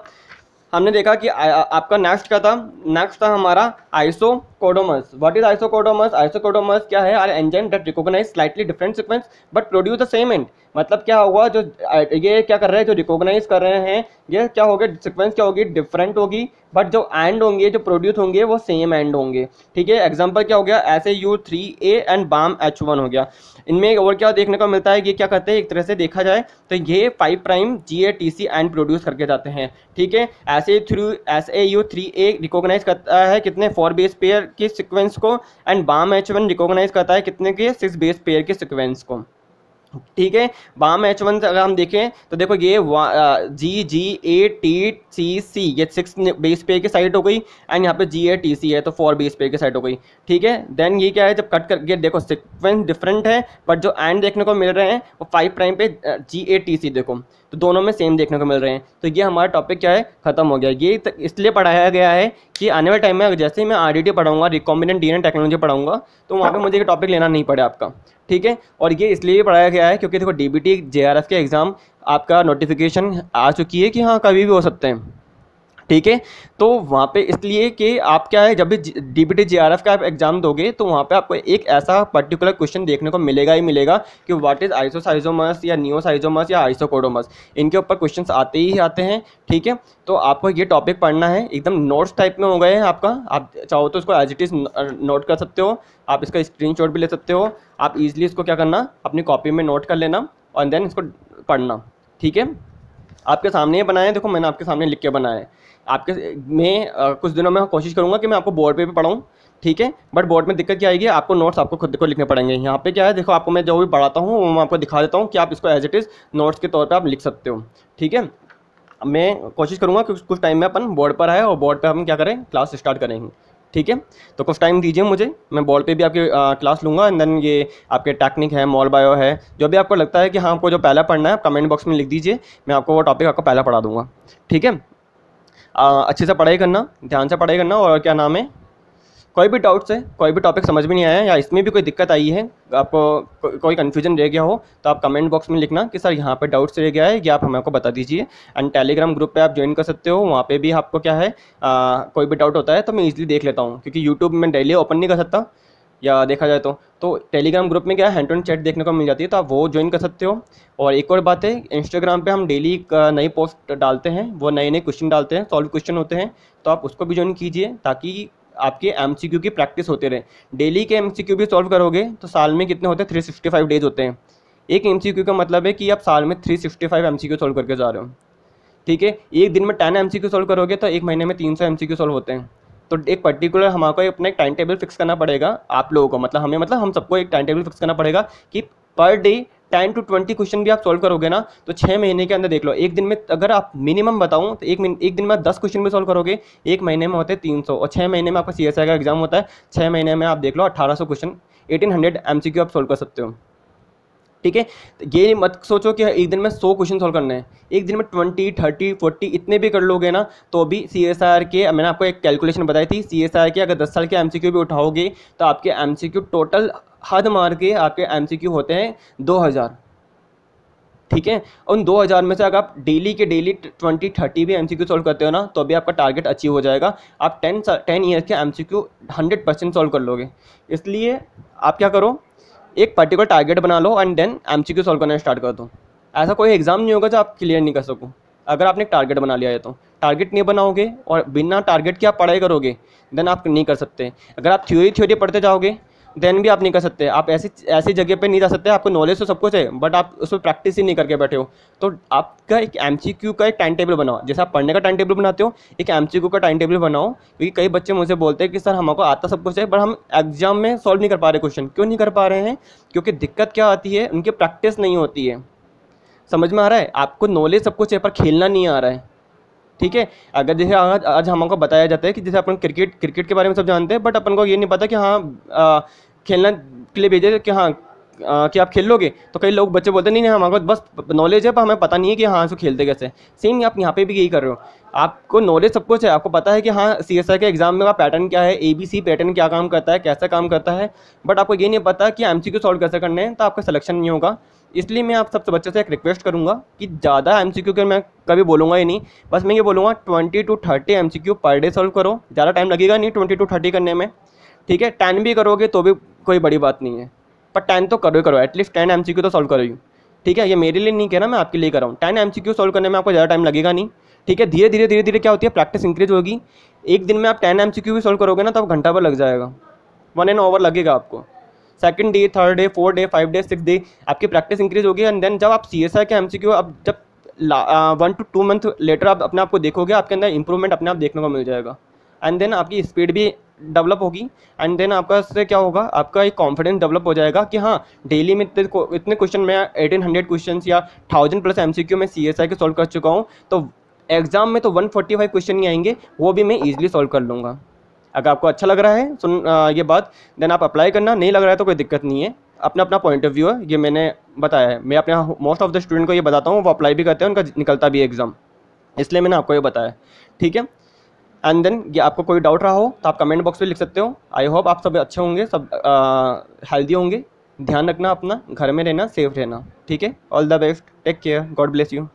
हमने देखा कि आपका नेक्स्ट क्या था, नेक्स्ट था हमारा आइसोकोडोमर्स। व्हाट इज आइसोकोडोमर्स, आइसोकोडोमर्स क्या है, are enzyme that recognise slightly different sequence but produce the same end. मतलब क्या हुआ, जो ये क्या कर रहे हैं, जो रिकॉग्नाइज कर रहे हैं, ये क्या होगा, सीक्वेंस क्या होगी, डिफरेंट होगी, बट जो एंड होंगे, जो प्रोड्यूस होंगे वो सेम एंड होंगे। ठीक है, एग्जांपल क्या हो गया, SAU3A एंड BAM-H1 हो गया। इनमें और क्या देखने को मिलता है, ये क्या करते हैं, एक तरह से देखा जाए तो ये 5 प्राइम GATC एंड प्रोड्यूस करके जाते हैं। ठीक है, SAU3A रिकॉग्नाइज करता है कितने 4 बेस पेयर के सीक्वेंस को, एंड BAM-H1 रिकॉग्नाइज करता है कितने के 6 बेस पेयर के सीक्वेंस को। ठीक है, BAM-H1 अगर हम देखें तो देखो ये GGATCC ये 6 बेस पेयर की साइट हो गई, एंड यहाँ पे GATC है तो 4 बेस पेयर की साइट हो गई। ठीक है, देन ये क्या है, जब कट करके देखो सीक्वेंस डिफरेंट है, बट जो एंड देखने को मिल रहे हैं वो 5 प्राइम पे GATC देखो, तो दोनों में सेम देखने को मिल रहे हैं। तो ये हमारा टॉपिक क्या है, खत्म हो गया। ये इसलिए पढ़ाया गया है कि आने वाले टाइम में जैसे ही मैं RDT पढ़ाऊंगा, रिकॉम्बिनेंट DNA टेक्नोलॉजी पढ़ाऊंगा, तो वहाँ पे मुझे ये टॉपिक लेना नहीं पड़े आपका। ठीक है, और ये इसलिए पढ़ाया गया है क्योंकि देखो DBT JRF के एग्ज़ाम आपका नोटिफिकेशन आ चुकी है कि हाँ कभी भी हो सकते हैं। ठीक है, तो वहाँ पे इसलिए कि आप क्या है, जब भी DBT JRF का आप एग्जाम दोगे तो वहाँ पे आपको एक ऐसा पर्टिकुलर क्वेश्चन देखने को मिलेगा ही मिलेगा कि व्हाट इज आइसोसाइजोमर्स या नियोसाइजोमर्स या आइसोकोडोमर्स, इनके ऊपर क्वेश्चंस आते ही आते हैं। ठीक है, तो आपको ये टॉपिक पढ़ना है, एकदम नोट्स टाइप में हो गए हैं आपका। आप चाहो तो इसको एज इट इज़ नोट कर सकते हो, आप इसका स्क्रीनशॉट भी ले सकते हो, आप इजीली इसको क्या करना, अपनी कॉपी में नोट कर लेना और देन इसको पढ़ना। ठीक है, आपके सामने ये बनाया है, देखो मैंने आपके सामने लिख के बनाया है। आपके मैं कुछ दिनों में कोशिश करूंगा कि मैं आपको बोर्ड पे भी पढ़ाऊँ। ठीक है, बट बोर्ड में दिक्कत क्या आएगी, आपको नोट्स आपको खुद को लिखने पड़ेंगे। यहाँ पे क्या है, देखो आपको मैं जो भी पढ़ाता हूँ वो मैं आपको दिखा देता हूँ कि आप इसको एज इट इज़ नोट्स के तौर पर आप लिख सकते हो। ठीक है, मैं कोशिश करूँगा कि कुछ टाइम में अपन बोर्ड पर आए और बोर्ड पर हम क्या करें, क्लास स्टार्ट करेंगे। ठीक है, तो कुछ टाइम दीजिए मुझे, मैं बोर्ड पे भी आपके क्लास लूँगा, एंड देन ये आपके टेक्निक है, मॉल बायो है, जो भी आपको लगता है कि हाँ आपको जो पहला पढ़ना है, कमेंट बॉक्स में लिख दीजिए, मैं आपको वो टॉपिक आपको पहला पढ़ा दूँगा। ठीक है, अच्छे से पढ़ाई करना, ध्यान से पढ़ाई करना, और क्या नाम है, कोई भी डाउट्स है, कोई भी टॉपिक समझ में नहीं आया या इसमें भी कोई दिक्कत आई है, आपको कोई कन्फ्यूजन रह गया हो, तो आप कमेंट बॉक्स में लिखना कि सर यहाँ पे डाउट्स रह गया है, या आप हमें को बता दीजिए। एंड टेलीग्राम ग्रुप पे आप ज्वाइन कर सकते हो, वहाँ पे भी आपको क्या है, कोई भी डाउट होता है तो मैं ईजिली देख लेता हूँ, क्योंकि यूट्यूब में डेली ओपन नहीं कर सकता या देखा जाए तो टेलीग्राम ग्रुप में क्या है, हैंड टू हैंड चैट देखने को मिल जाती है, तो आप वो ज्वाइन कर सकते हो। और एक और बात है, इंस्टाग्राम पे हम डेली नई पोस्ट डालते हैं, वो नए क्वेश्चन डालते हैं, सॉल्व क्वेश्चन होते हैं, तो आप उसको भी ज्वाइन कीजिए ताकि आपके MCQ की प्रैक्टिस होते रहे। डेली के MCQ भी सॉल्व करोगे तो साल में कितने होते हैं, 365 डेज होते हैं। एक MCQ का मतलब है कि आप साल में 365 MCQ सॉल्व करके जा रहे हो। ठीक है, एक दिन में 10 MCQ सॉल्व करोगे तो एक महीने में 300 MCQ सॉल्व होते हैं। तो एक पर्टिकुलर हमको अपना एक टाइम टेबल फिक्स करना पड़ेगा, आप लोगों को, मतलब हमें, मतलब हम सबको एक टाइम टेबल फिक्स करना पड़ेगा कि पर डे 10 to 20 क्वेश्चन भी आप सॉल्व करोगे ना, तो 6 महीने के अंदर देख लो, एक दिन में अगर आप मिनिमम बताऊं तो एक दिन में 10 क्वेश्चन भी सॉल्व करोगे, एक महीने में होते हैं 300, और 6 महीने में आपका CSI का एग्जाम होता है, 6 महीने में आप देख लो 1800 क्वेश्चन, 1800 MCQ आप सॉल्व कर सकते हो। ठीक है, तो ये मत सोचो कि एक दिन में 100 क्वेश्चन सॉल्व करने हैं, एक दिन में 20, 30, 40 इतने भी कर लोगे ना, तो भी CSIR के, मैंने आपको एक कैलकुलेशन बताई थी, CSIR के अगर 10 साल के MCQ भी उठाओगे तो आपके MCQ टोटल हद मार के आपके MCQ होते हैं 2000। ठीक है, उन 2000 में से अगर आप डेली के डेली 20-30 भी MCQ सॉल्व करते हो ना, तो भी आपका टारगेट अचीव हो जाएगा। आप 10 ईयर के MCQ 100% सॉल्व कर लोगे। इसलिए आप क्या करो, एक पर्टिकुलर टारगेट बना लो एंड देन MCQ सॉल्व करना स्टार्ट कर दो। ऐसा कोई एग्जाम नहीं होगा जो आप क्लियर नहीं कर सको, अगर आपने टारगेट बना लिया है तो। टारगेट नहीं बनाओगे और बिना टारगेट के आप पढ़ाई करोगे, देन आप नहीं कर सकते। अगर आप थ्योरी पढ़ते जाओगे देन भी आप नहीं कर सकते। आप ऐसी जगह पे नहीं जा सकते, आपको नॉलेज तो सब कुछ है बट आप उस पर प्रैक्टिस ही नहीं करके बैठे हो। तो आपका एक एमसीक्यू का एक टाइम टेबल बनाओ, जैसे आप पढ़ने का टाइम टेबल बनाते हो, एक एमसीक्यू का टाइम टेबल बनाओ। क्योंकि कई बच्चे मुझे बोलते हैं कि सर हमको आता सब कुछ है बट हम एग्जाम में सॉल्व नहीं कर पा रहे क्वेश्चन। क्यों नहीं कर पा रहे हैं? क्योंकि दिक्कत क्या आती है, उनकी प्रैक्टिस नहीं होती है। समझ में आ रहा है? आपको नॉलेज सब कुछ है पर खेलना नहीं आ रहा है। ठीक है, अगर जैसे आज हमको बताया जाता है कि जैसे अपन क्रिकेट के बारे में सब जानते हैं बट अपन को ये नहीं पता कि हाँ खेलना के लिए भेजे कि हाँ कि आप खेल लोगे। तो कई लोग बच्चे बोलते हैं नहीं हमारे बस नॉलेज है पर हमें पता नहीं है कि हाँ इसको खेलते कैसे। सेम आप यहाँ पे भी यही कर रहे हो, आपको नॉलेज सब कुछ है, आपको पता है कि हाँ CSI के एग्जाम में का पैटर्न क्या है, ABC पैटर्न क्या काम करता है, कैसा काम करता है, बट आपको ये नहीं पता कि MCQ सॉल्व कैसे करने हैं, तो आपका सिलेक्शन नहीं होगा। इसलिए मैं आप सबसे बच्चों से एक रिक्वेस्ट करूंगा कि ज़्यादा MCQ के मैं कभी बोलूँगा ही नहीं, बस मैं ये बोलूँगा 20 to 30 MCQ per day solve करो। ज़्यादा टाइम लगेगा नहीं 20 to 30 करने में। ठीक है, 10 भी करोगे तो भी कोई बड़ी बात नहीं है, पर 10 तो करो ही करो, एटलीस्ट 10 MCQ तो सॉल्व करो ही। ठीक है, ये मेरे लिए नहीं कह रहा, मैं आपके लिए कर रहा हूँ। 10 MCQ सॉल्व करने में आपको ज़्यादा टाइम लगेगा नहीं। ठीक है, धीरे धीरे क्या होती है, प्रैक्टिस इंक्रीज होगी। एक दिन में आप 10 MCQ भी सॉल्व करोगे ना तो घंटा भर लग जाएगा, 1 hour लगेगा आपको। Second day, third day, 4 day, 5 day, 6 day आपकी प्रैक्टिस इंक्रीज होगी। एंड देन जब आप CSI के MCQ अब जब 1 to 2 month लेटर आप अपने आप को देखोगे, आपके अंदर इंप्रूवमेंट अपने आप देखने को मिल जाएगा। एंड देन आपकी स्पीड भी डेवलप होगी। एंड देन आपका इससे क्या होगा, आपका एक कॉन्फिडेंस डेवलप हो जाएगा कि हाँ डेली में इतने क्वेश्चन मैं 1800 क्वेश्चन या 1000+ MCQ में CSI के सॉल्व कर चुका हूँ, तो एग्जाम में तो 145 क्वेश्चन ही आएंगे, वो भी मैं ईजिली सॉल्व कर लूँगा। अगर आपको अच्छा लग रहा है ये बात, देन आप अप्लाई करना, नहीं लग रहा है तो कोई दिक्कत नहीं है। अपना अपना पॉइंट ऑफ व्यू है, ये मैंने बताया है। मैं अपने मोस्ट ऑफ द स्टूडेंट को ये बताता हूँ, वो अप्लाई भी करते हैं, उनका निकलता भी है एग्जाम, इसलिए मैंने आपको ये बताया। ठीक है, एंड देन ये आपको कोई डाउट रहा हो तो आप कमेंट बॉक्स में लिख सकते हो। आई होप आप सब अच्छे होंगे, सब हेल्दी होंगे। ध्यान रखना अपना, घर में रहना, सेफ रहना। ठीक है, all the best, take care, God bless you.